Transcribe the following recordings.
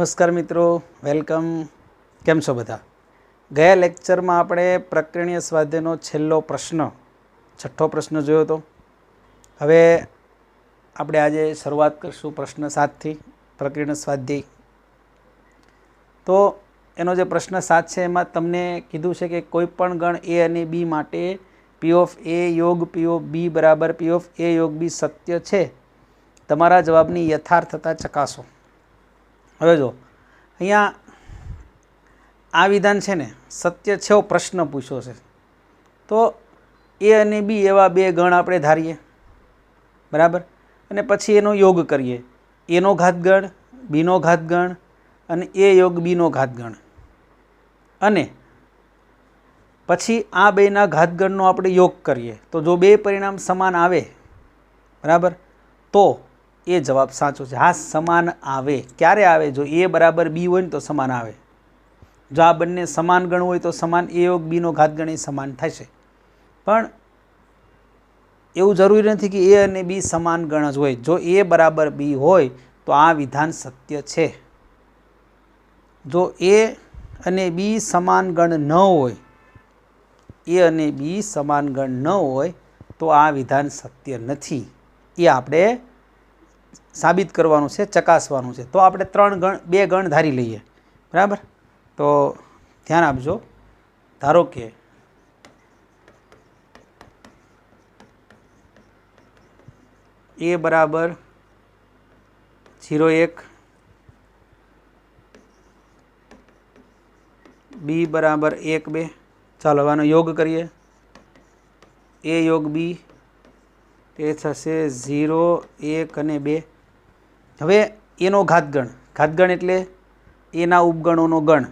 नमस्कार मित्रों, वेलकम। केम छो बधा? गया लेक्चर में आपणे प्रकरणीय स्वाध्यायनो छेल्लो प्रश्न छठ्ठो प्रश्न जोयो तो। हवे आपणे आजे शरूआत करशुं प्रश्न 7 थी प्रकरणीय स्वाध्याय। तो एनो जे प्रश्न 7 छे एमां तमने कीधुं छे के कोईपण गण ए अने बी माटे पी ऑफ ए योग पी ऑफ बी बराबर पी ऑफ ए योग बी सत्य छे। तमारा जवाबनी यथार्थता चकासो। हवे जो अहींया आ विधान छे ने सत्य छे एवो प्रश्न पूछ्यो छे, तो ए अने बी एवा बे गण आपणे धारीए बराबर, अने पछी एनो योग करीए। ए नो घातगण, बी नो घातगण अने ए योग बी नो घातगण, अने पछी आ बेना घातगणनो आपणे योग करीए। तो जो बे परिणाम समान आवे बराबर तो ए जवाब साचो छे। हाँ, समान आवे क्यारे आवे? जो ए बराबर बी होय तो समान आवे। जो आ बंने समान गण होय तो समान ए योग बी नो घातगण ए समान थशे। पण एवुं जरूरी नथी कि ए अने बी समान गण ज होय। जो ए बराबर बी होय तो आ विधान सत्य छे। जो ए अने बी समान गण न होय, ए अने बी समान गण न होय तो आ विधान सत्य नथी। ए आपणे साबित करवानुं छे, चकासवानुं छे। तो आपणे बे गण धारी लईए बराबर। तो ध्यान आपजो। धारो के ए बराबर 0,1, बी बराबर 1, 2। चालो आनो योग करिए। ए योग बी ए थशे 0, 1 अने 2। हवे एनो घातगण, घातगण एटले एना उपगणोनो गण।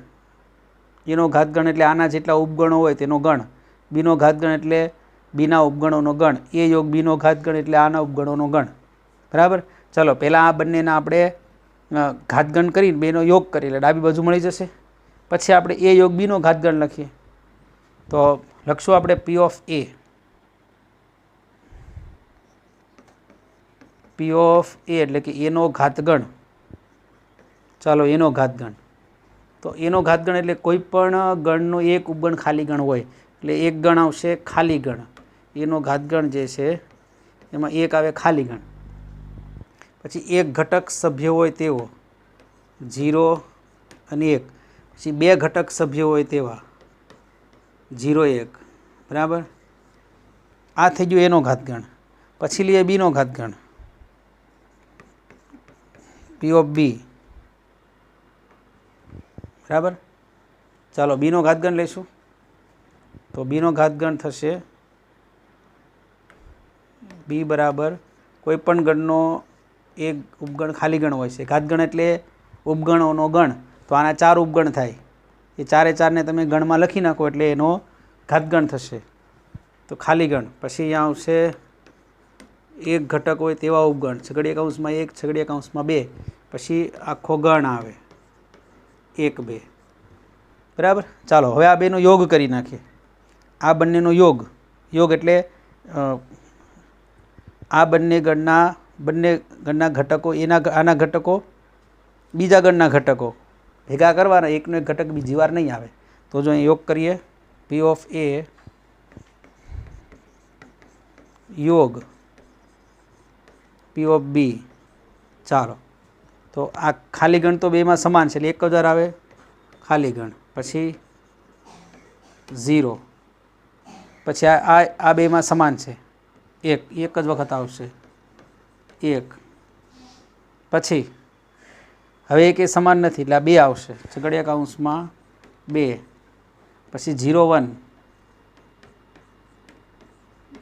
एनो घातगण एटले आना जेटला उपगणो होय तेनो गण। बीनो घातगण एटले बीना उपगणोनो गण। ए योग बीनो घातगण एटले आना उपगणोनो गण बराबर। चलो पहला आ बंनेना आपणे घातगण करीने बेनो योग करी એટલે ડાબી બાજુ મળી જશે। પછી આપણે ए योग बी નો ઘાતગણ લખીએ। તો લખશું આપણે P of A, P of A એટલે કે A નો ઘાતગણ। ચાલો A નો ઘાતગણ, તો A નો ઘાતગણ એટલે કોઈ પણ ગણનો એક ઉપગણ ખાલી ગણ હોય એટલે એક ગણ આવશે ખાલી ગણ। A નો ઘાતગણ જે છે એમાં એક આવે ખાલી ગણ। પછી એક ઘટક સભ્ય હોય તેવો 0 અને 1। પછી બે ઘટક સભ્ય હોય તેવા 0, 1 બરાબર। આ થઈ ગયું એનો ઘાતગણ। પછી લઈએ બી નો ઘાતગણ, P of B બરાબર। ચાલો બી નો ઘાતગણ લઈશું। તો બી નો ઘાતગણ થશે બી બરાબર કોઈ પણ ગણનો એક ઉપગણ ખાલી ગણ હોય છે। ઘાતગણ એટલે ઉપગણોનો ગણ। તો આના 4 ઉપગણ થાય। એ 4 એ 4 ને તમે ગણમાં લખી નાખો એટલે એનો ઘાતગણ થશે। તો ખાલી ગણ। પછી અહીંયા આવશે એક ઘટક હોય તેવા ઉપગણ, છગડીયા કૌંસમાં 1, છગડીયા કૌંસમાં 2। પછી આખો ગણ આવે 1, 2 બરાબર। ચાલો હવે આ બેનો योग કરી નાખીએ। આ બંનેનો योग, योग એટલે આ બંને ગણના ઘટકો આના ઘટકો બીજા ગણના ઘટકો ભેગા કરવાના। એકનો એક ઘટક બીજી વાર નહીં આવે। તો જો અહીં योग કરીએ P of A योग P of B। ચાલો તો આ ખાલી ગણ તો બેમાં સમાન છે એટલે એક જ વાર આવે ખાલી ગણ। પછી 0, પછી આ બેમાં સમાન છે એક જ વખત આવશે 1। પછી હવે એક એ સમાન નથી એટલે આ 2 આવશે, છગડીયા કૌંસમાં 2। પછી 0, 1,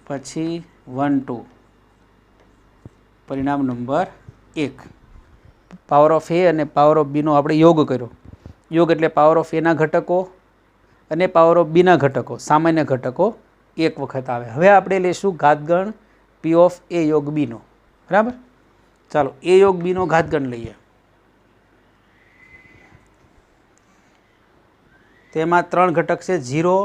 પછી 1, 2, પરિણામ નંબર 1। પાવર ઓફ એ અને પાવર ઓફ બીનો આપણે યોગ કર્યો। યોગ એટલે પાવર ઓફ એના ઘટકો અને પાવર ઓફ બીના ઘટકો, સામાન્ય ઘટકો એક વખત આવે। હવે આપણે લઈશું ઘાતગણ P of A યોગ બીનો બરાબર। ચાલો એ યોગ બીનો ઘાતગણ લઈએ। તેમાં 3 ઘટક છે 0,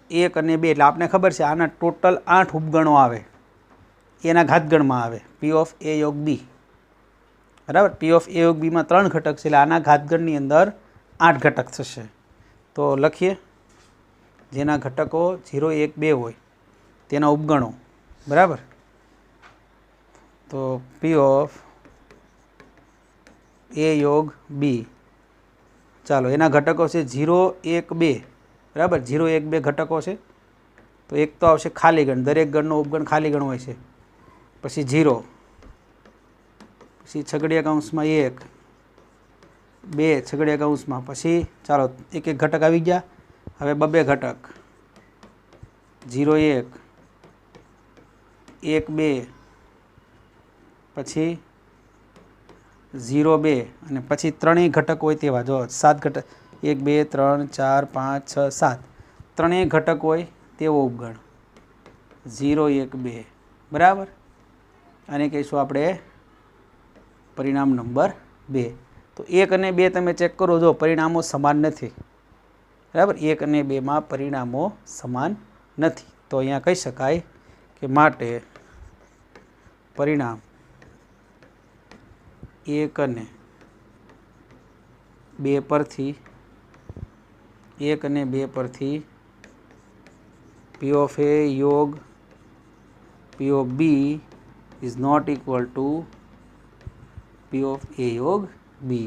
1 અને 2। એટલે આપણે ખબર છે આના ટોટલ 8 ઉપગણો આવે, એના ઘાતગણમાં આવે P of A योग B। બરાબર. પી ઓફ એ યોગ બીમાં 3 ઘટક છે એટલે આના ઘાતગણની અંદર 8 ઘટક થશે. તો લખીએ, જેના ઘટકો 0, 1, 2 હોય તેના ઉપગણો. બરાબર. તો પી ઓફ એ યોગ બી, ચાલો એના ઘટકો છે 0, 1, 2. બરાબર. 0, 1, 2 ઘટકો છે. તો એક તો આવશે ખાલી ગણ, દરેક ગણનો ઉપગણ ખાલી ગણ હોય છે. પછી 0, પછી છગડીયા કૌંસમાં 1, 2 છગડીયા કૌંસમાં, પછી ચાલો એક એક ઘટક આવી ગયા. હવે 2 ઘટક 0, 1, 1, 2, પછી 0, 2 અને પછી ત્રણેય ઘટક હોય તેવા. જો 7 ઘટક, 1, 2, 3, 4, 5, 6, 7 ત્રણેય ઘટક હોય તેવો ઉપગણ 0, 1, 2. બરાબર. અને કહીશું આપણે પરિણામ નંબર 2. તો 1 અને 2 તમે ચેક કરો, જો પરિણામો સમાન નથી. બરાબર. 1 અને 2માં પરિણામો સમાન નથી. તો અહીંયા કહી શકાય કે માટે પરિણામ 1 અને 2 પરથી 1 અને 2 પરથી P of A યોગ P of B is not equal to P of A યોગ B.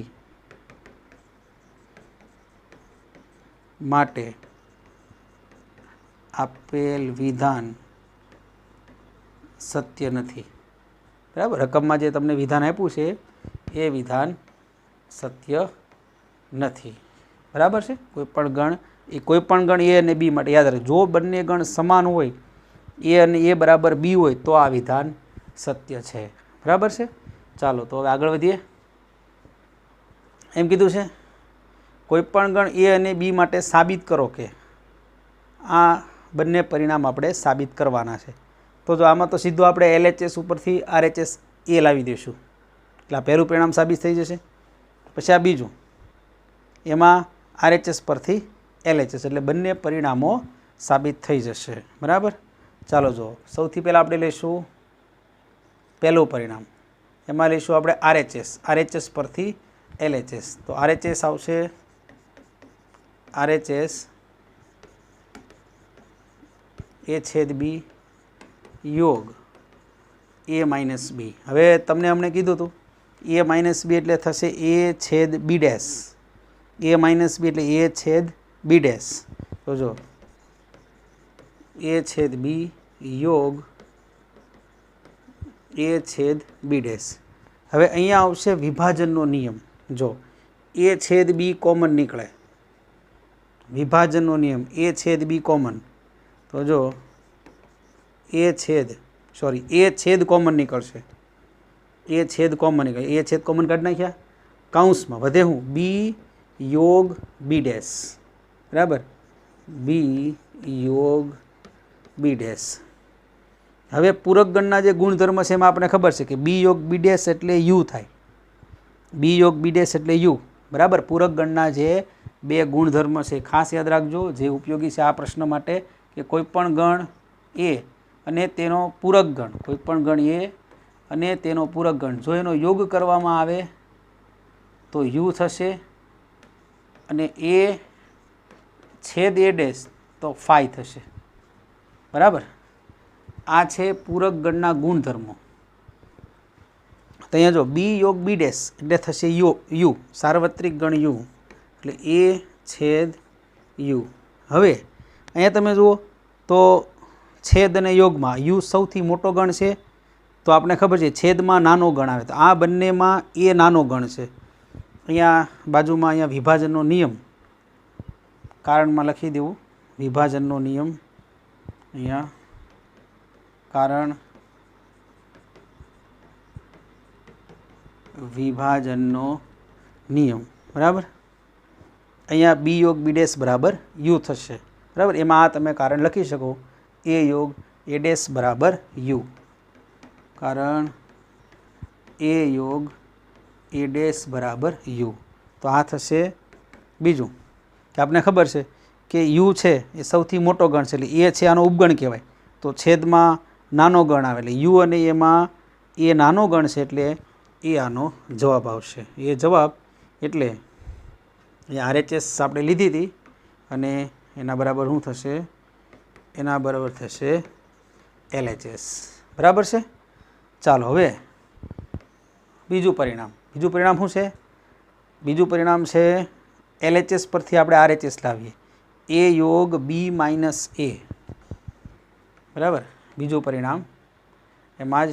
માટે આપેલ વિધાન સત્ય નથી. બરાબર. રકમમાં જે તમને વિધાન આપ્યું છે એ વિધાન સત્ય નથી. બરાબર છે. કોઈપણ ગણ એ અને બી માટે યાદ રાખજો, જો બંને ગણ સમાન હોય, એ અને એ બરાબર બી હોય તો આ વિધાન સત્ય છે. બરાબર છે. ચાલો તો હવે આગળ વધીએ. એમ કીધું છે કોઈપણ ગણ એ અને બી માટે સાબિત કરો કે આ બંને પરિણામ આપણે સાબિત કરવાના છે. તો જો આમાં તો સીધું આપણે LHS ઉપરથી RHS એ લાવી દઈશું એટલે આ પહેલું પરિણામ સાબિત થઈ જશે. પછી આ બીજું, એમાં RHS પરથી LHS એટલે બંને પરિણામો સાબિત થઈ જશે. બરાબર. ચાલો જો સૌથી પહેલાં આપણે લઈશું પહેલું પરિણામ, એમાં લઈશું આપણે RHS પરથી LHS. તો RHS આવશે RHS A છેદ B યોગ A માઇનસ B. હવે તમને અમને કીધું હતું A માઇનસ B એટલે થશે A છેદ B dash. A minus B એટલે A છેદ B ડેશ. તો જો A છેદ B યોગ A છેદ B ડેશ. હવે અહીંયા આવશે વિભાજનનો નિયમ. જો A છેદ B કોમન નીકળે, વિભાજનનો નિયમ A છેદ B કોમન. તો જો A છેદ કોમન નીકળશે, A છેદ કોમન નીકળે, A છેદ કોમન કાઢી નાખ્યા. કૌંસમાં વધે હું B યોગ B ડેશ. બરાબર. B યોગ B ડેશ. હવે પૂરક ગણના જે ગુણધર્મ છે એમાં આપણે ખબર છે કે B યોગ B ડેશ એટલે U થાય. B યોગ B ડેશ એટલે U. બરાબર. પૂરક ગણના જે બે ગુણધર્મ છે ખાસ યાદ રાખજો, જે ઉપયોગી છે આ પ્રશ્ન માટે, કે કોઈપણ ગણ એ અને તેનો પૂરક ગણ, કોઈપણ ગણ એ અને તેનો પૂરક ગણ જો એનો યોગ કરવામાં આવે તો U થશે, અને A છેદ A ડેશ તો ફાઈ થશે. બરાબર. આ છે પૂરક ગણના ગુણધર્મો. તો અહીંયા જો B યોગ B ડેશ એટલે થશે U, સાર્વત્રિક ગણ U એટલે A છેદ U. હવે અહીંયા તમે જુઓ તો છેદ અને યોગમાં U સૌથી મોટો ગણ છે, તો આપણે ખબર છે છેદમાં નાનો ગણ આવે, તો આ બંનેમાં A નાનો ગણ છે. અહીંયા બાજુમાં અહીંયા વિભાજનનો નિયમ કારણમાં લખી દેવું, વિભાજનનો નિયમ અહીંયા કારણ વિભાજનનો નિયમ. બરાબર. અહીંયા B યોગ B ડેશ બરાબર U થશે. બરાબર. એમાં આ તમે કારણ લખી શકો, A યોગ A ડેશ બરાબર U. કારણ A યોગ A ડેશ બરાબર U. તો આ થશે બીજું, કે આપણે ખબર છે કે U છે એ સૌથી મોટો ગણ છે એટલે A છે આનો ઉપગણ કહેવાય. તો છેદમાં નાનો ગણ આવે એટલે U અને એમાં A નાનો ગણ છે એટલે એ આનો જવાબ આવશે। એ જવાબ એટલે એ RHS આપણે લીધી હતી અને એના બરાબર શું થશે? એના બરાબર થશે LHS। બરાબર છે? ચાલો હવે બીજું પરિણામ શું છે? બીજું પરિણામ છે LHS પરથી આપણે RHS લાવીએ, A યોગ B માઇનસ A। બરાબર, બીજું પરિણામ એમાં જ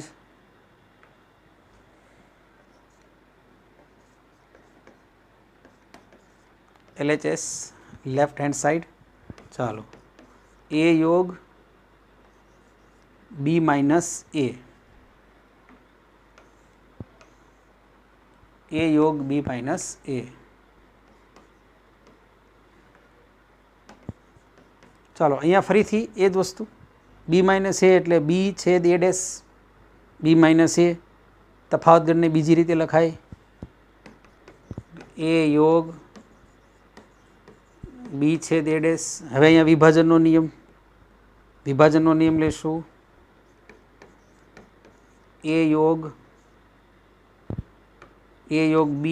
LHS લેફ્ટ હેન્ડ સાઈડ, ચાલો A યોગ B માઇનસ A, A યોગ B માઇનસ A। ચાલો અહીંયા ફરીથી એ જ વસ્તુ, B માઇનસ A એટલે B છેદ A dash, B minus A તફાવત ગણને બીજી રીતે લખાય, A યોગ B છેદ A ડેશ। હવે અહીંયા વિભાજનનો નિયમ લેશું, A યોગ B,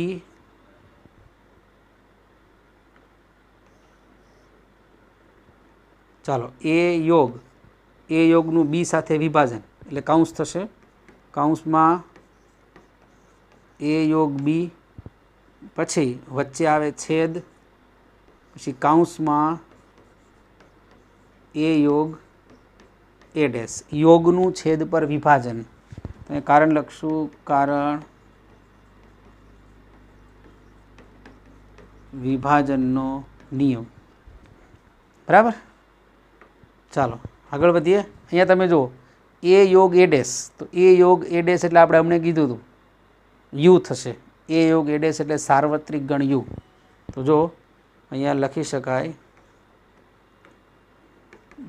ચાલો A યોગનું B સાથે વિભાજન એટલે કાઉન્સ થશે, કાઉન્સમાં A યોગ B, પછી વચ્ચે આવે છેદ, પછી કાઉન્સમાં A યોગ A ડેશ, યોગનું છેદ પર વિભાજન। કારણ લખશું, કારણ વિભાજનનો નિયમ। બરાબર, ચાલો આગળ વધીએ। અહીંયા તમે જુઓ A યોગ A ડેશ, તો A યોગ A ડેશ એટલે આપણે હમણાં કીધું હતું U થશે, A યોગ A ડેશ એટલે સાર્વત્રિક ગણ U। તો જો અહીંયા લખી શકાય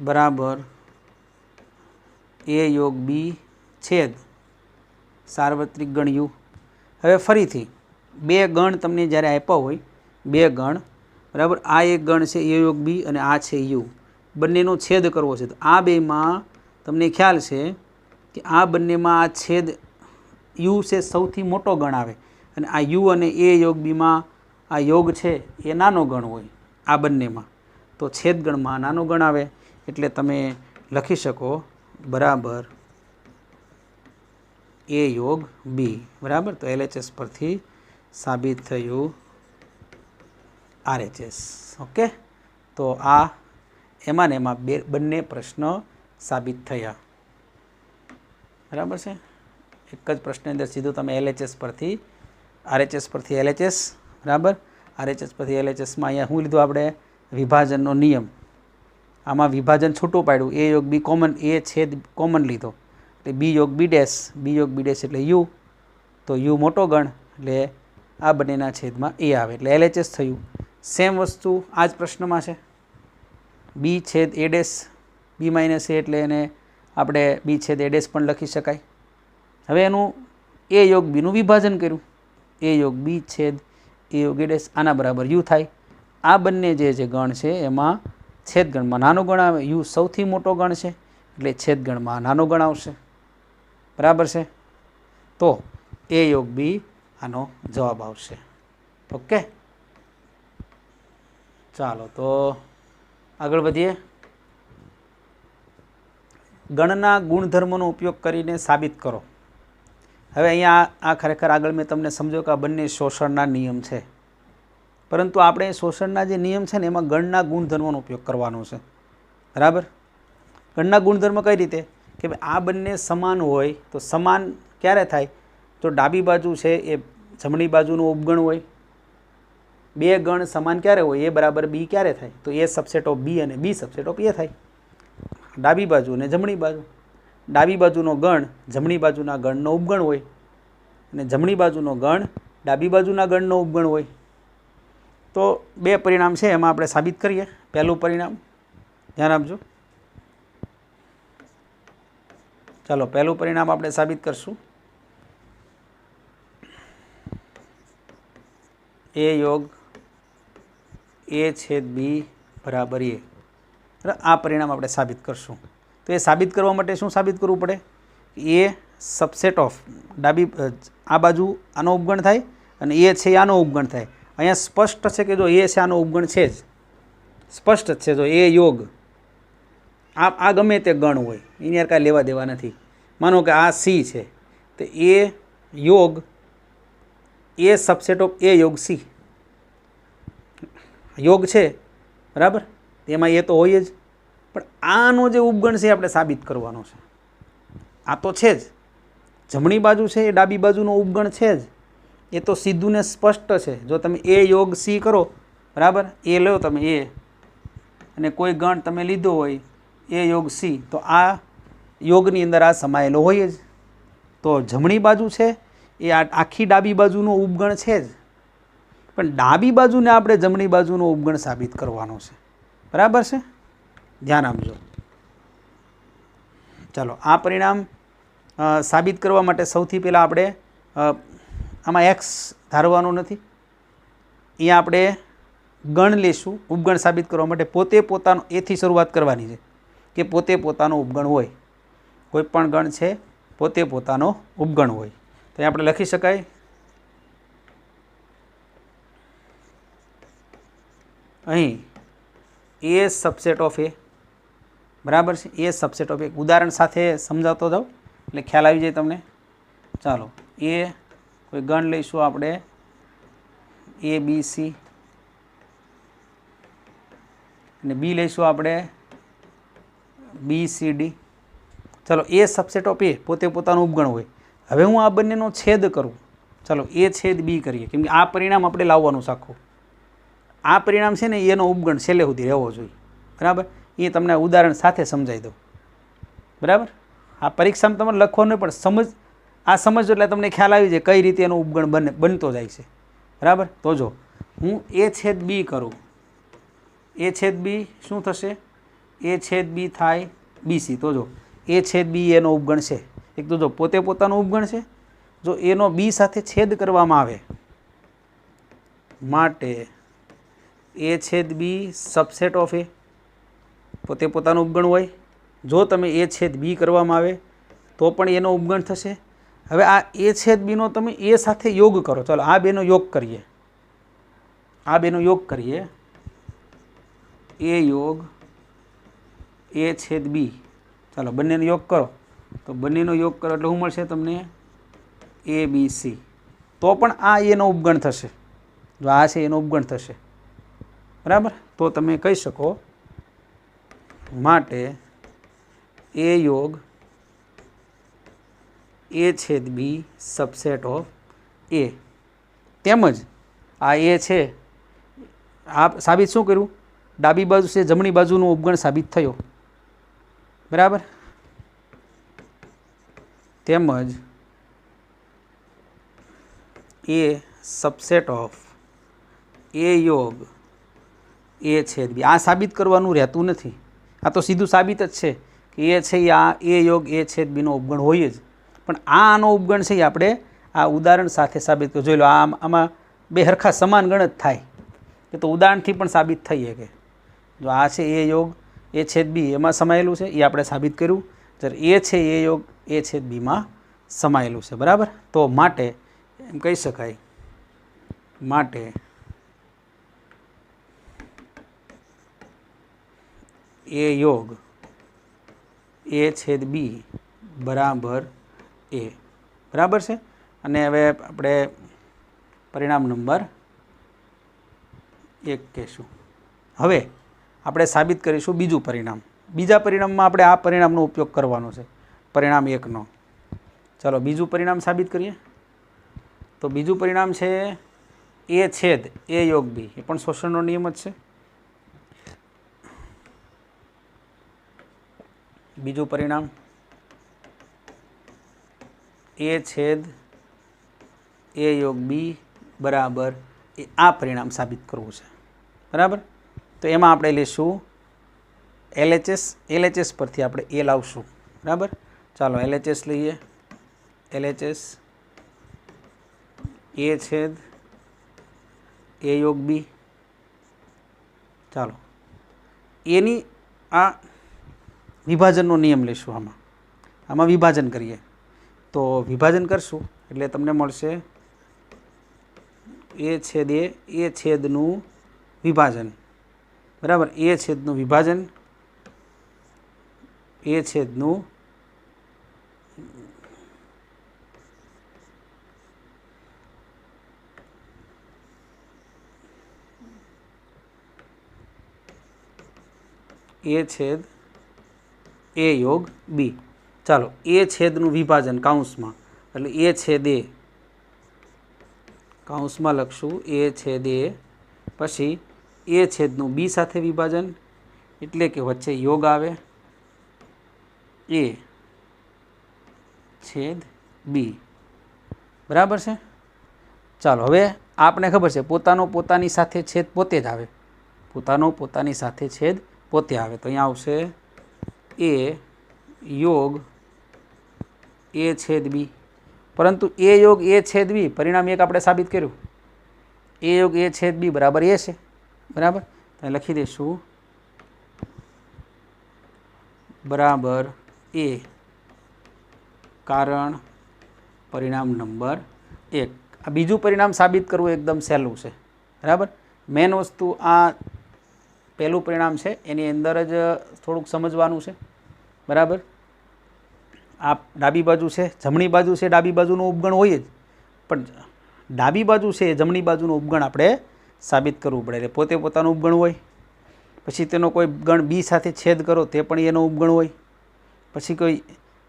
બરાબર A યોગ B છેદ સાર્વત્રિક ગણ U। હવે ફરીથી બે ગણ તમને જ્યારે આપ્યા હોય, બે ગણ બરાબર, આ એક ગણ છે A યોગ B અને આ છે U, બંનેનો છેદ કરવો છે। તો આ બેમાં તમને ખ્યાલ છે કે આ બંનેમાં આ છેદ U છે સૌથી મોટો ગણ આવે અને આ U અને A યોગ Bમાં આ યોગ છે એ નાનો ગણ હોય આ બંનેમાં, તો છેદ ગણમાં નાનો ગણ આવે એટલે તમે લખી શકો બરાબર A યોગ B। બરાબર, તો LHS પરથી સાબિત થયું RHS। ઓકે, તો આ એમાં ને એમાં બંને પ્રશ્ન સાબિત થયા। બરાબર છે, એક જ પ્રશ્ન અંદર સીધું તમે LHS પરથી RHS પરથી LHS, બરાબર, RHS પરથી LHSમાં અહીંયા શું લીધું આપણે? વિભાજનનો નિયમ। આમાં વિભાજન છૂટું પાડ્યું, A યોગ B કોમન, A છેદ કોમન લીધો એટલે B યોગ B ડેશ, B યોગ B ડેશ એટલે U, તો U મોટો ગણ એટલે આ બંનેના છેદમાં A આવે એટલે LHS થયું। સેમ વસ્તુ આ જ પ્રશ્નમાં છે, B છેદ A dash, B minus A એટલે એને આપણે B છેદ A ડેશ પણ લખી શકાય। હવે એનું A યોગ Bનું વિભાજન કર્યું, A યોગ B છેદ A યોગ A ડેશ આના બરાબર U થાય। આ બંને જે ગણ છે એમાં છેદગણમાં નાનો ગણ આવે, U સૌથી મોટો ગણ છે એટલે છેદગણમાં નાનો ગણ આવશે। બરાબર છે, તો A યોગ B આનો જવાબ આવશે। ઓકે, ચાલો તો આગળ વધીએ। ગણના ગુણધર્મોનો ઉપયોગ કરીને સાબિત કરો। હવે અહીંયા આ ખરેખર આગળ મેં તમને સમજો કે આ બંને શોષણના નિયમ છે, પરંતુ આપણે શોષણના જે નિયમ છે ને એમાં ગણના ગુણધર્મોનો ઉપયોગ કરવાનો છે। બરાબર, ગણના ગુણધર્મ કઈ રીતે કે ભાઈ આ બંને સમાન હોય તો સમાન ક્યારે થાય? તો ડાબી બાજુ છે એ જમણી બાજુનું ઉપગણ હોય। બે ગણ સમાન ક્યારે હોય? A બરાબર B ક્યારે થાય? તો A સબસેટ ઓફ B અને B સબસેટ ઓફ A થાય। ડાબી બાજુ અને જમણી બાજુ, ડાબી બાજુનો ગણ જમણી બાજુના ગણનો ઉપગણ હોય અને જમણી બાજુનો ગણ ડાબી બાજુના ગણનો ઉપગણ હોય। તો બે પરિણામ છે એમાં આપણે સાબિત કરીએ। પહેલું પરિણામ ધ્યાન આપજો, ચાલો પહેલું પરિણામ આપણે સાબિત કરશું, A યોગ A છેદ B બરાબર A। આ પરિણામ આપણે સાબિત કરશું। તો એ સાબિત કરવા માટે શું સાબિત કરવું પડે એ સબસેટ ઓફ ડાબી આ બાજુ આનો ઉપગણ થાય અને એ છે આનો ઉપગણ થાય. અહીંયા સ્પષ્ટ છે કે જો એ છે આનો ઉપગણ છે જ, સ્પષ્ટ જ છે. જો એ યોગ આ ગમે તે ગણ હોય એની યાર કાંઈ લેવા દેવા નથી. માનો કે આ સી છે તો એ યોગ એ સબસેટ ઓફ એ યોગ સી યોગ છે, બરાબર. એમાં એ તો હોય જ, પણ આનો જે ઉપગણ છે આપણે સાબિત કરવાનો છે. આ તો છે જ, જમણી બાજુ છે એ ડાબી બાજુનો ઉપગણ છે જ, એ તો સીધું ને સ્પષ્ટ છે. જો તમે એ યોગ સી કરો, બરાબર, એ લો તમે એ અને કોઈ ગણ તમે લીધો હોય એ યોગ સી, તો આ યોગની અંદર આ સમાયેલો હોય જ. તો જમણી બાજુ છે એ આખી ડાબી બાજુનો ઉપગણ છે જ, પણ ડાબી બાજુને આપણે જમણી બાજુનો ઉપગણ સાબિત કરવાનો છે, બરાબર છે. ધ્યાન આપજો. ચાલો, આ પરિણામ સાબિત કરવા માટે સૌથી પહેલાં આપણે આમાં એક્સ ધારવાનો નથી. અહીંયા આપણે ગણ લઈશું ઉપગણ સાબિત કરવા માટે. પોતે પોતાનો એથી શરૂઆત કરવાની છે કે પોતે પોતાનો ઉપગણ હોય. કોઈ પણ ગણ છે પોતે પોતાનો ઉપગણ હોય તો આપણે લખી શકાય અહીં એ સબસેટ ઓફ એ, બરાબર છે. એ સબસેટ ઓફ એ ઉદાહરણ સાથે સમજાવતો જાઉં એટલે ખ્યાલ આવી જાય તમને. ચાલો, એ કોઈ ગણ લઈશું આપણે એ બી સી અને બી લઈશું આપણે બી સી ડી. ચાલો, એ સબસેટ ઓફ એ પોતે પોતાનું ઉપગણ હોય. હવે હું આ બંનેનો છેદ કરું. ચાલો, એ છેદ બી કરીએ, કેમ કે આ પરિણામ આપણે લાવવાનું છે આખું. આ પરિણામ છે ને એનો ઉપગણ છેલ્લે સુધી રહેવો જોઈએ, બરાબર. એ તમને ઉદાહરણ સાથે સમજાવી દઉં, બરાબર. આ પરીક્ષામાં તમારે લખવાનું પણ સમજો એટલે તમને ખ્યાલ આવી જાય કઈ રીતે એનો ઉપગણ બનતો જાય છે, બરાબર. તો જો હું એ છેદ બી કરું, એ છેદ બી શું થશે? એ છેદ બી થાય બીસી. તો જો એ છેદ બી એનો ઉપગણ છે. એક તો જો પોતે પોતાનો ઉપગણ છે, જો એનો બી સાથે છેદ કરવામાં આવે માટે એ છેદ બી સબસેટ ઓફ એ પોતે પોતાનું ઉપગણ હોય. જો તમે એ છેદ બી કરવામાં આવે તો પણ એનો ઉપગણ થશે. હવે આ એ છેદ બીનો તમે એ સાથે યોગ કરો. ચાલો, આ બેનો યોગ કરીએ, આ બેનો યોગ કરીએ. એ યોગ એ છેદ બી. ચાલો, બંનેનો યોગ કરો તો બંનેનો યોગ કરો એટલે શું મળશે તમને? એ બી સી. તો પણ આ એનો ઉપગણ થશે. જો આ છે એનો ઉપગણ થશે, બરાબર. તો તમે કહી શકો માટે એ યોગ એ છેદ બી સબસેટ ઓફ એ. તેમજ આ એ છે આ સાબિત શું કર્યું? ડાબી બાજુ છે જમણી બાજુનો ઉપગણ સાબિત થયો, બરાબર. તેમજ એ સબસેટ ઓફ એ યોગ એ છેદ બી. આ સાબિત કરવાનું રહેતું નથી, આ તો સીધું સાબિત જ છે કે એ છે આ એ યોગ એ છેદ બીનો ઉપગણ હોય જ. પણ આનો ઉપગણ છે એ આપણે આ ઉદાહરણ સાથે સાબિત કર્યું. જોઈ લો, આમાં બે હરખા સમાન ગણ જ થાય એ તો ઉદાહરણથી પણ સાબિત થઈ શકે. જો આ છે એ યોગ એ છેદ બી એમાં સમાયેલું છે, એ આપણે સાબિત કર્યું. જ્યારે એ છે એ યોગ એ છેદ બીમાં સમાયેલું છે, બરાબર. તો માટે એમ કહી શકાય માટે એ યોગ એ છેદ બી બરાબર એ, બરાબર છે. અને હવે આપણે પરિણામ નંબર 1 કહેશું. હવે આપણે સાબિત કરીશું બીજું પરિણામ. બીજા પરિણામમાં આપણે આ પરિણામનો ઉપયોગ કરવાનો છે, પરિણામ 1નો. ચાલો, બીજું પરિણામ સાબિત કરીએ. તો બીજું પરિણામ છે એ છેદ એ યોગ બી. એ પણ શોષણનો નિયમ જ છે. બીજું પરિણામ એ છેદ એ યોગ બી બરાબર એ. આ પરિણામ સાબિત કરવું છે, બરાબર. તો એમાં આપણે લઈશું LHS. LHS પરથી આપણે એ લાવશું, બરાબર. ચાલો, LHS લઈએ. LHS એ છેદ એ યોગ બી. ચાલો, એની આ વિભાજનનો નિયમ લઈશું આમાં. આમાં વિભાજન કરીએ તો વિભાજન કરશું એટલે તમને મળશે એ છેદનું વિભાજન, બરાબર. એ છેદનું વિભાજન, એ છેદનું એ છેદ એ યોગ બી. ચાલો, એ છેદનું વિભાજન કાઉન્સમાં, એટલે એ છેદ એ કાઉન્સમાં લખશું એ છેદ એ, પછી એ છેદનું બી સાથે વિભાજન એટલે કે વચ્ચે યોગ આવે એ છેદ બી, બરાબર છે. ચાલો, હવે આપણે ખબર છે પોતાની સાથે છેદ પોતે જ આવે, પોતાની સાથે છેદ પોતે આવે. તો અહીંયા આવશે એ યોગ એ છેદ બી, પરંતુ એ યોગ એ છેદ બી પરિણામ એક આપણે સાબિત કર્યું, એ યોગ એ છેદ બી બરાબર એ છે, બરાબર. તો લખી દઈશું બરાબર એ, કારણ પરિણામ નંબર 1. આ બીજું પરિણામ સાબિત કરવું એકદમ સહેલું છે, બરાબર. મેન વસ્તુ આ પહેલું પરિણામ છે એની અંદર જ થોડુંક સમજવાનું છે, બરાબર. આ ડાબી બાજુ છે, જમણી બાજુ છે, ડાબી બાજુનું ઉપગણ હોય જ, પણ ડાબી બાજુ છે એ જમણી બાજુનું ઉપગણ આપણે સાબિત કરવું પડે. એટલે પોતે પોતાનું ઉપગણ હોય, પછી તેનો કોઈ ગણ બી સાથે છેદ કરો તે પણ એનો ઉપગણ હોય, પછી કોઈ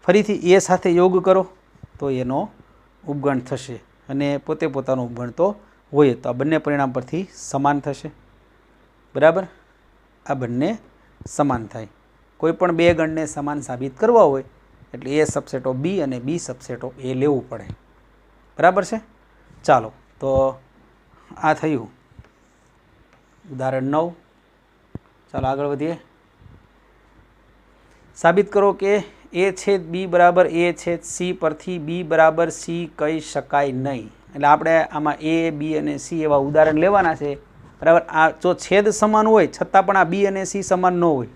ફરીથી એ સાથે યોગ કરો તો એનો ઉપગણ થશે, અને પોતે પોતાનું ઉપગણ તો હોય. તો આ બંને પરિણામ પરથી સમાન થશે, બરાબર. આ બંને સમાન થાય. કોઈ પણ બે ગણને સમાન સાબિત કરવા હોય એટલે એ સબસેટ ઓફ બી અને બી સબસેટ ઓફ એ લેવું પડે, બરાબર છે. ચાલો, તો આ થયું ઉદાહરણ 9. ચાલો આગળ વધીએ. સાબિત કરો કે એ છેદ બી બરાબર એ છેદ સી પરથી બી બરાબર સી કહી શકાય નહીં. એટલે આપણે આમાં એ, બી અને સી એવા ઉદાહરણ લેવાના છે, બરાબર. આ જો છેદ સમાન હોય છતાં પણ આ બી અને સી સમાન ન હોય.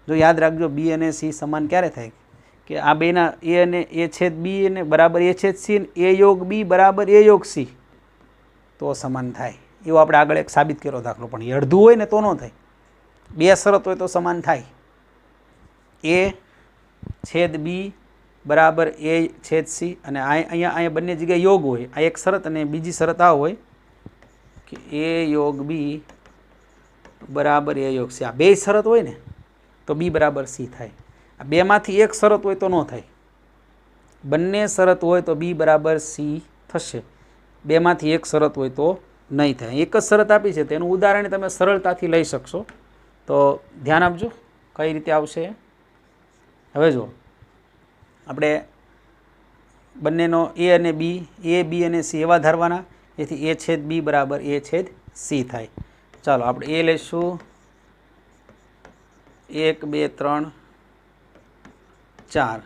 જો યાદ રાખજો, બી અને સી સમાન ક્યારે થાય કે આ બેના એ અને એ છેદ બી અને બરાબર એ છેદ સી, એ યોગ બી બરાબર એ યોગ સી, તો સમાન થાય. એવો આપણે આગળ એક સાબિત કર્યો દાખલો, પણ એ અડધું હોય ને તો ન થાય. બે શરત હોય તો સમાન થાય. એ છેદ બી બરાબર એ છેદ સી, અને અહીંયા બંને જગ્યાએ યોગ હોય. આ એક શરત અને બીજી શરત આ હોય કે એ યોગ બી બરાબર એ યોગ સી. આ બે શરત હોય ને તો બી બરાબર સી થાય. આ બેમાંથી એક શરત હોય તો ન થાય, બંને શરત હોય તો બી બરાબર સી થશે. બેમાંથી એક શરત હોય તો નહીં થાય. એક જ શરત આપી છે તેનું ઉદાહરણ તમે સરળતાથી લઈ શકશો. તો ધ્યાન આપજો કઈ રીતે આવશે. હવે જો આપણે બંનેનો એ અને બી, એ બી અને સી એવા ધારવાના, એથી એ છેદ બી બરાબર એ છેદ સી થાય. ચાલો આપણે એ લઈશું 1 2 3 4.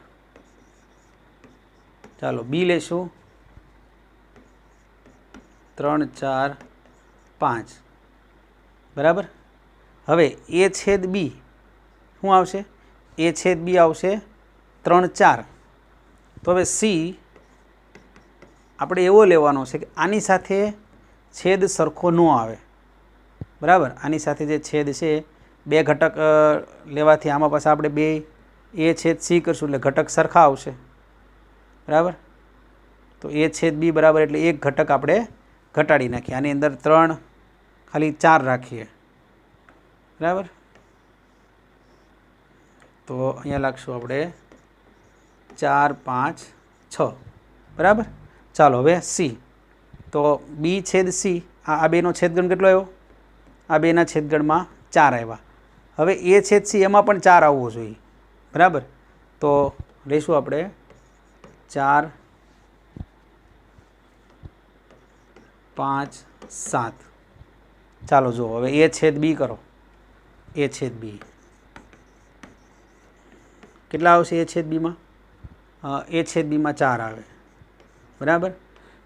ચાલો બી લઈશું 3 4 5, બરાબર. હવે એ છેદ બી શું આવશે? એ છેદ બી આવશે 3 4. તો હવે સી આપણે એવો લેવાનો છે કે આની સાથે છેદ સરખો ન આવે, બરાબર. આની સાથે જે છેદ છે બે ઘટક લેવાથી આમાં પાછા આપણે બે એ છેદ સી કરશું એટલે ઘટક સરખા આવશે, બરાબર. તો એ છેદ બી બરાબર એટલે એક ઘટક આપણે ઘટાડી નાખીએ. આની અંદર 3 ખાલી 4 રાખીએ, બરાબર. તો અહીંયા લાગશું આપણે 4 5 6, બરાબર. ચાલો હવે સી. તો બી છેદ સી, આ બેનો છેદગણ કેટલો આવ્યો? આ બેના છેદગણમાં 4 આવ્યા. હવે એ છેદ સી એમાં પણ 4 આવવો જોઈએ, બરાબર. તો લઈશું આપણે 4 5 7. ચાલો જુઓ હવે એ છેદ બી કરો. એ છેદ બી કેટલા આવશે? એ છેદ બીમાં એ છેદ બીમાં 4 આવે, બરાબર.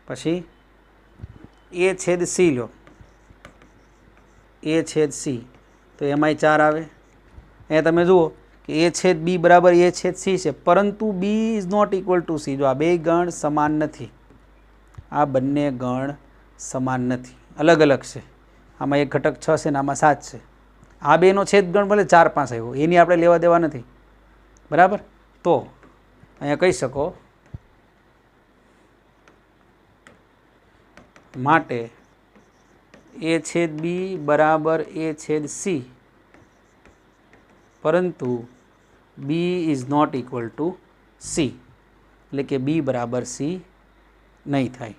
પછી એ છેદ સી લો, એ છેદ સી, તો એમાંય 4 આવે. અહીંયા તમે જુઓ કે કે એ છેદ બી બરાબર એ છેદ સી છે, પરંતુ B is not equal to C. જો આ બે ગણ સમાન નથી, આ બંને ગણ સમાન નથી, અલગ અલગ છે. આમાં એક ઘટક 6 છે ને આમાં 7 છે. આ બેનો છેદ ગણ ભલે 4 5 આવ્યો, એની આપણે લેવા દેવા નથી, બરાબર. તો અહીંયા કહી શકો માટે એ છેદ બી બરાબર એ છેદ સી, પરંતુ B is not equal to C, એટલે કે બી બરાબર સી નહીં થાય,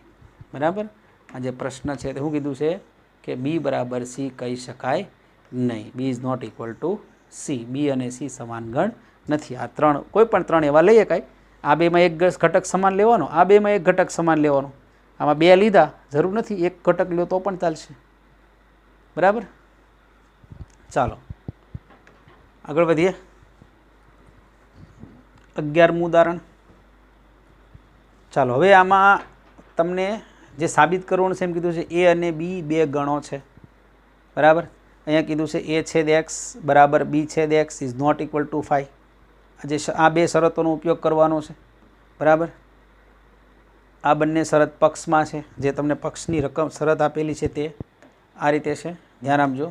બરાબર. આ જે પ્રશ્ન છે તે શું કીધું છે કે બી બરાબર સી કહી શકાય નહીં. B is not equal to C. B અને સી સમાન ગણ નથી. આ ત્રણ, કોઈ પણ ત્રણ એવા લઈએ કાંઈ, આ બેમાં એક ઘટક સમાન લેવાનો, આ બેમાં એક ઘટક સમાન લેવાનો. આમાં બે લીધા, જરૂર નથી એક ઘટક લ્યો તો પણ ચાલશે, બરાબર. ચાલો આગળ વધીએ. 11મું ઉદાહરણ. ચાલો હવે આમાં તમને જે સાબિત કરવાનું છે એમ કીધું છે એ અને બી બે ગણો છે, બરાબર. અહીંયા કીધું છે એ છેદ એક્સ બરાબર બી છેદ X is not equal to 5. આ બે શરતોનો ઉપયોગ કરવાનો છે, બરાબર. આ બંને શરત પક્ષમાં છે, જે તમને પક્ષની રકમ શરત આપેલી છે તે આ રીતે છે, ધ્યાન આપજો.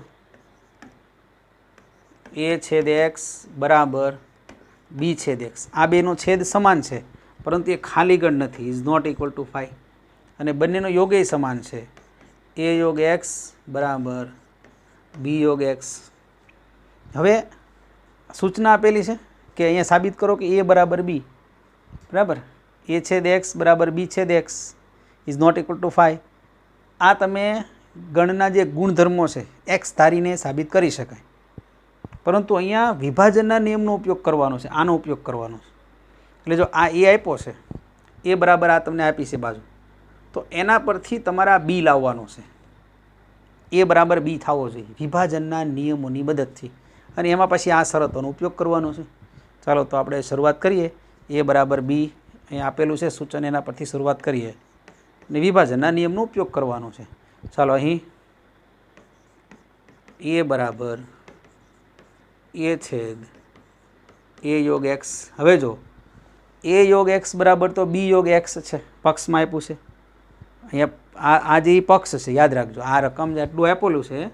એ છેદ એક્સ બરાબર બી છેદ એક્સ, આ બેનો છેદ સમાન છે, પરંતુ એ ખાલી ગણ નથી, ઇઝ નોટ ઇક્વલ ટુ 5. અને બંનેનો યોગ એ સમાન છે, એ યોગ એક્સ બરાબર બી યોગ એક્સ. હવે સૂચના આપેલી છે કે અહીંયા સાબિત કરો કે એ બરાબર બી, બરાબર. એ છેદ એક્સ બરાબર બી છેદ X is not equal to 5. આ તમે ગણના જે ગુણધર્મો છે એક્સ ધારીને સાબિત કરી શકાય, પરંતુ અહીંયા વિભાજનના નિયમનો ઉપયોગ કરવાનો છે, આનો ઉપયોગ કરવાનો છે. એટલે જો આ એ આપ્યો છે, એ બરાબર આ તમને આપી છે બાજુ, તો એના પરથી તમારે આ બી લાવવાનો છે, એ બરાબર બી થવો જોઈએ વિભાજનના નિયમોની મદદથી, અને એમાં પછી આ શરતોનો ઉપયોગ કરવાનો છે. ચાલો તો આપણે શરૂઆત કરીએ. એ બરાબર બી અહીંયા આપેલું છે સૂચન, એના પરથી શરૂઆત કરીએ અને વિભાજનના નિયમનો ઉપયોગ કરવાનો છે. ચાલો અહીં એ બરાબર એ છેદ એ યોગ એક્સ. હવે જો એ યોગ એક્સ બરાબર તો બી યોગ એક્સ છે, પક્ષમાં આપ્યું છે. અહીંયા આ જે પક્ષ છે યાદ રાખજો, આ રકમ જેટલું આપેલું છે,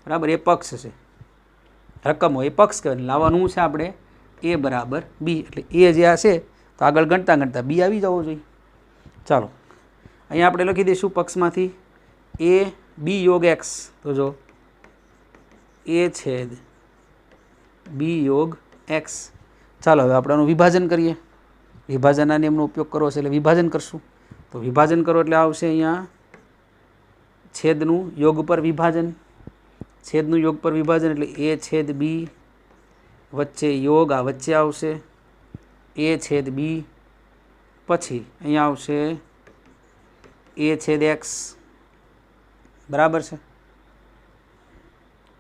બરાબર, એ પક્ષ છે. રકમ હોય એ પક્ષ કહેવાય. લાવવાનું છે આપણે એ બરાબર બી, એટલે એ જે આ છે તો આગળ ગણતા ગણતા બી આવી જવો જોઈએ. ચાલો અહીંયા આપણે લખી દઈશું પક્ષમાંથી એ બી યોગ એક્સ. તો જો એ છેદ બી યોગ એક્સ. ચાલો હવે આપણે આનું વિભાજન કરીએ. વિભાજનના નિયમનો ઉપયોગ કરવો છે એટલે વિભાજન કરશું. તો વિભાજન કરો એટલે આવશે અહીંયા છેદનું યોગ પર વિભાજન, છેદનું યોગ પર વિભાજન એટલે એ છેદ બી વચ્ચે યોગ, આ વચ્ચે આવશે એ છેદ બી, પછી અહીંયા આવશે એ છેદ એક્સ, બરાબર છે,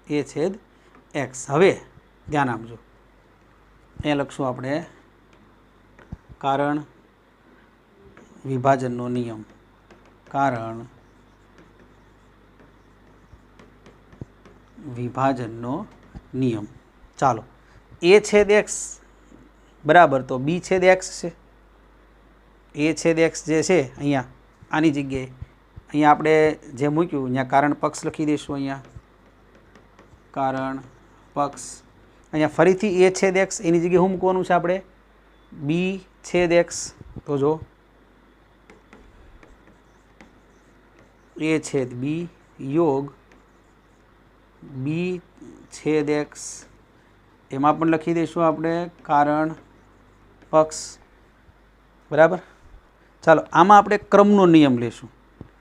એ છેદ એક્સ. હવે ધ્યાન આપજો, એ લખશું આપણે કારણ વિભાજનનો નિયમ. કારણ વિભાજનનો નિયમ. ચાલો એ છેદ એક્સ બરાબર તો બી છેદ એક્સ છે. એ છેદ એક્સ જે છે અહીંયા આની જગ્યાએ અહીંયા આપણે જે મૂક્યું અહીંયા કારણ પક્ષ લખી દઈશું. અહીંયા કારણ પક્ષ, અહીંયા ફરીથી એ છેદ એક્સ, એની જગ્યાએ શું મૂકવાનું છે આપણે બી છેદ એક્સ. તો જો એ છેદ બી યોગ બી છેદ એક્સ, એમાં પણ લખી દઈશું આપણે કારણ પક્ષ, બરાબર. ચાલો આમાં આપણે ક્રમનો નિયમ લેશું.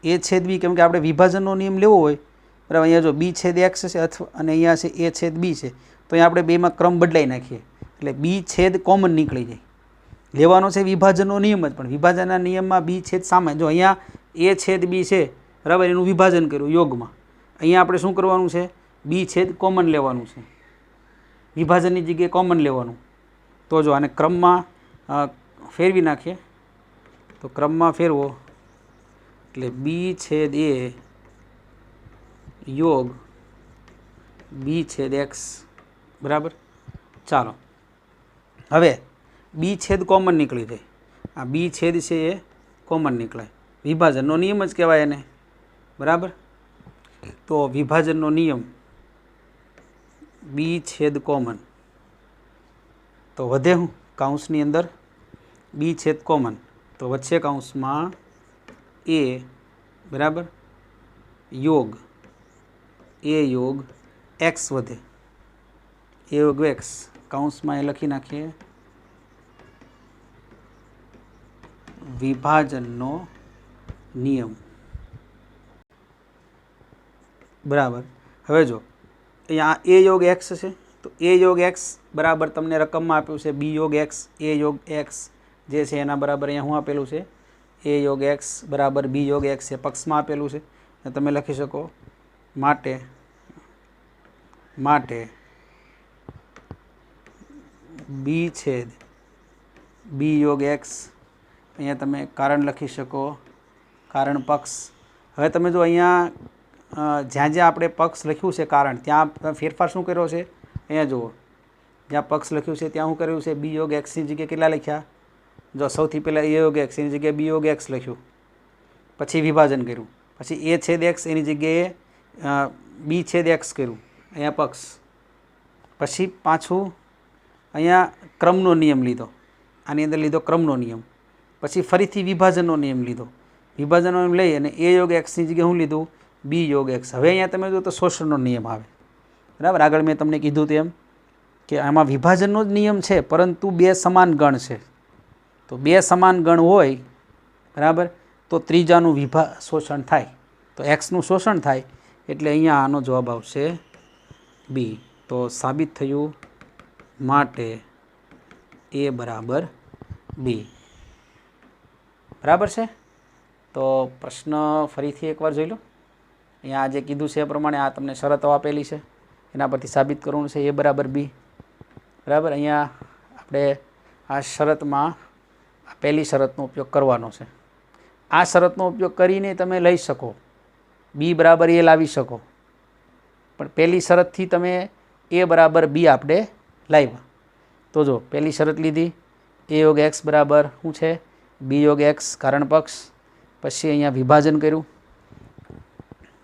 એ છેદ બી, કેમ કે આપણે વિભાજનનો નિયમ લેવો હોય, બરાબર. અહીંયા જો બી છેદ એક્સ છે અથવા અને અહીંયા છે એ છેદ બી છે, તો અહીંયા આપણે બેમાં ક્રમ બદલાઈ નાખીએ એટલે બી છેદ કોમન નીકળી જાય. લેવાનો છે વિભાજનનો નિયમ જ, પણ વિભાજનના નિયમમાં બી છેદ સામે, જો અહીંયા એ છેદ બી છે, બરાબર, એનું વિભાજન કર્યું યોગમાં. અહીંયા આપણે શું કરવાનું છે બી છેદ કોમન લેવાનું છે, વિભાજનની જગ્યાએ કોમન લેવાનું. તો જો આને ક્રમમાં ફેરવી નાખીએ, તો ક્રમમાં ફેરવો એટલે બી છેદ એ યોગ બી છેદ એક્સ, બરાબર. ચાલો હવે બી છેદ કોમન નીકળી જાય, આ બી છેદ છે એ કોમન નીકળે, વિભાજનનો નિયમ જ કહેવાય એને, બરાબર. તો વિભાજનનો નિયમ બી છેદ કોમન, તો વધે હું કાઉન્સની અંદર બી છેદ કોમન, તો વચ્ચે કાઉન્સમાં એ, બરાબર, યોગ એ યોગ એક્સ વધે, એ યોગ એક્સ કાઉન્સમાં એ લખી નાખીએ વિભાજનનો નિયમ, બરાબર. હવે જો અહીંયા એ યોગ એક્સ છે, તો એ યોગ એક્સ બરાબર તમને રકમમાં આપ્યું છે બી યોગ એક્સ, એ યોગ એક્સ જે છે એના બરાબર અહીંયા શું આપેલું છે, એ યોગ એક્સ બરાબર બી યોગ એક્સ એ પક્ષમાં આપેલું છે. તમે લખી શકો માટે બી છેદ બી યોગ એક્સ, અહીંયા તમે કારણ લખી શકો, કારણ પક્ષ. હવે તમે જો અહીંયા જ્યાં જ્યાં આપણે પક્ષ લખ્યું છે કારણ, ત્યાં ફેરફાર શું કર્યો છે, અહીંયા જુઓ જ્યાં પક્ષ લખ્યું છે ત્યાં શું કર્યું છે, બી યોગ એક્સની જગ્યાએ કેટલા લખ્યા, જો સૌથી પહેલાં એ યોગ એક્સ એની જગ્યાએ બી યોગ એક્સ લખ્યું, પછી વિભાજન કર્યું, પછી એ છેદ એક્સ એની જગ્યાએ બી છેદ એક્સ કર્યું, અહીંયા પક્ષ, પછી પાછું અહીંયા ક્રમનો નિયમ લીધો, આની અંદર લીધો ક્રમનો નિયમ, પછી ફરીથી વિભાજનનો નિયમ લીધો, વિભાજનનો નિયમ લઈ અને એ યોગ એક્સની જગ્યાએ શું લીધું, બી યોગ એક્સ. હવે અહીંયા તમે જો તો શોષણનો નિયમ આવે, બરાબર. આગળ મેં તમને કીધું તેમ કે આમાં વિભાજનનો જ નિયમ છે, પરંતુ બે સમાન ગણ છે, તો બે સમાન ગણ હોય, બરાબર, તો ત્રીજાનું શોષણ થાય, તો એક્સનું શોષણ થાય, એટલે અહીંયા આનો જવાબ આવશે બી. તો સાબિત થયું માટે એ બરાબર બી, બરાબર છે. તો પ્રશ્ન ફરીથી એકવાર જોઈ લો. અહીંયા જે કીધું છે એ પ્રમાણે આ તમને શરતો આપેલી છે, એના પરથી સાબિત કરવાનું છે એ બરાબર બી, બરાબર. અહીંયા આપણે આ શરતમાં પહેલી શરતનો ઉપયોગ કરવાનો છે. આ શરતનો ઉપયોગ કરીને તમે લઈ શકો, બી બરાબર એ લાવી શકો, પણ પહેલી શરતથી તમે એ બરાબર બી આપણે લાવ્યા. તો જો પહેલી શરત લીધી, એ યોગ એક્સ બરાબર શું છે, બી યોગ એક્સ કારણ પક્ષ, પછી અહીંયા વિભાજન કર્યું,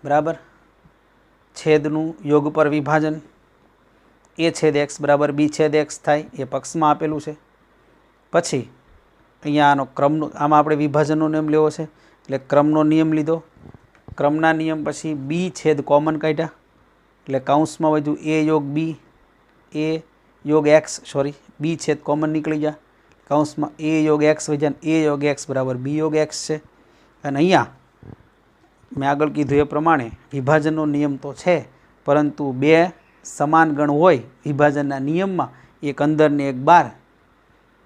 બરાબર, છેદનું યોગ પર વિભાજન, એ છેદ એક્સ બરાબર બી છેદ એક્સ થાય, એ પક્ષમાં આપેલું છે. પછી અહીંયા આનો ક્રમનો, આમાં આપણે વિભાજનનો નિયમ લેવો છે એટલે ક્રમનો નિયમ લીધો, ક્રમના નિયમ પછી બી છેદ કોમન કાઢ્યા, એટલે કાઉન્સમાં વધ્યું એ યોગ બી, એ યોગ એક્સ બી છેદ કોમન નીકળી ગયા, કાઉન્સમાં એ યોગ એક્સ વધ્યા, એ યોગ એક્સ બરાબર બી યોગ એક્સ છે. અને અહીંયા મેં આગળ કીધું એ પ્રમાણે વિભાજનનો નિયમ તો છે, પરંતુ બે સમાન ગણ હોય વિભાજનના નિયમમાં, એક અંદર ને એક બહાર,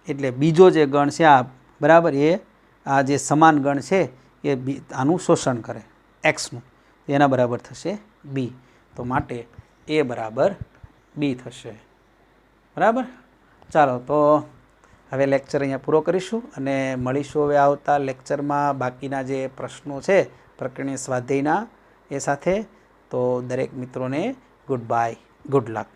એટલે બીજો જે ગણ છે આ, બરાબર, એ આ જે સમાન ગણ છે એ આનું શોષણ કરે એક્સનું, એના બરાબર થશે બી. તો માટે એ બરાબર બી થશે, બરાબર. ચાલો તો હવે લેક્ચર અહીંયા પૂરો કરીશું અને મળીશું હવે આવતા લેક્ચરમાં બાકીના જે પ્રશ્નો છે પ્રકરણીય સ્વાધ્યાયના એ સાથે. તો દરેક મિત્રોને ગુડ બાય, ગુડ લક.